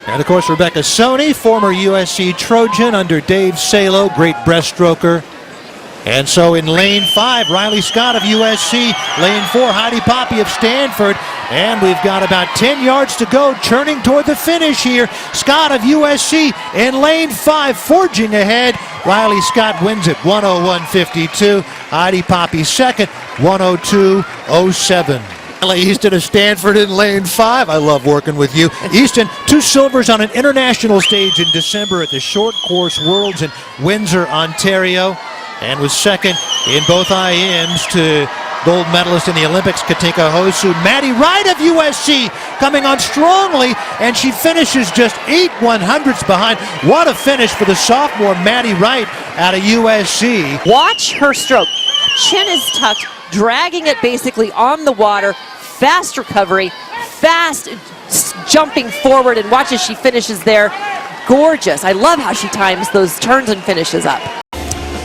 And of course, Rebecca Soni, former USC Trojan under Dave Salo, great breaststroker. And so in lane 5, Riley Scott of USC, lane 4, Heidi Poppe of Stanford, and we've got about 10 yards to go, churning toward the finish here. Scott of USC in lane 5, forging ahead. Riley Scott wins it 101.52. Heidi Poppe second, 102.07. Easton of Stanford in lane 5. I love working with you. Easton, 2 silvers on an international stage in December at the Short Course Worlds in Windsor, Ontario, and was second in both IMs to gold medalist in the Olympics, Katinka Hosu. Maddie Wright of USC coming on strongly, and she finishes just 8/100ths behind. What a finish for the sophomore Maddie Wright out of USC. Watch her stroke. Chin is tucked, dragging it basically on the water. Fast recovery, fast jumping forward, and watch as she finishes there. Gorgeous. I love how she times those turns and finishes up.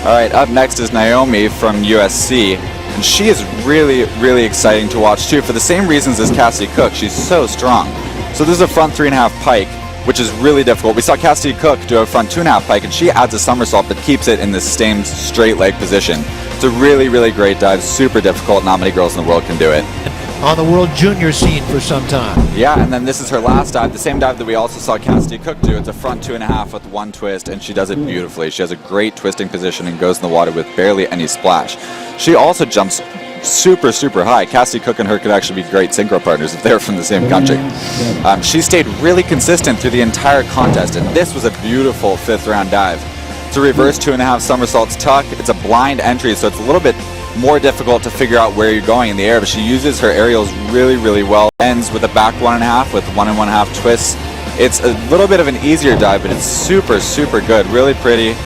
All right, up next is Naomi from USC, and she is really, really exciting to watch too for the same reasons as Cassidy Cook. She's so strong. So this is a front 3.5 pike, which is really difficult. We saw Cassidy Cook do a front 2.5 pike, and she adds a somersault but keeps it in the same straight leg position. It's a really, really great dive, super difficult. Not many girls in the world can do it. On the World Junior scene for some time. Yeah, and then this is her last dive, the same dive that we also saw Cassidy Cook do. It's a front 2.5 with 1 twist, and she does it beautifully. She has a great twisting position and goes in the water with barely any splash. She also jumps super, super high. Cassidy Cook and her could actually be great synchro partners if they were from the same country. She stayed really consistent through the entire contest, and this was a beautiful 5th round dive. It's a reverse 2.5 somersaults tuck. It's a blind entry, so it's a little bit more difficult to figure out where you're going in the air, but she uses her aerials really, really well. Ends with a back 1.5 with 1 1/2 twists. It's a little bit of an easier dive, but it's super, super good, really pretty.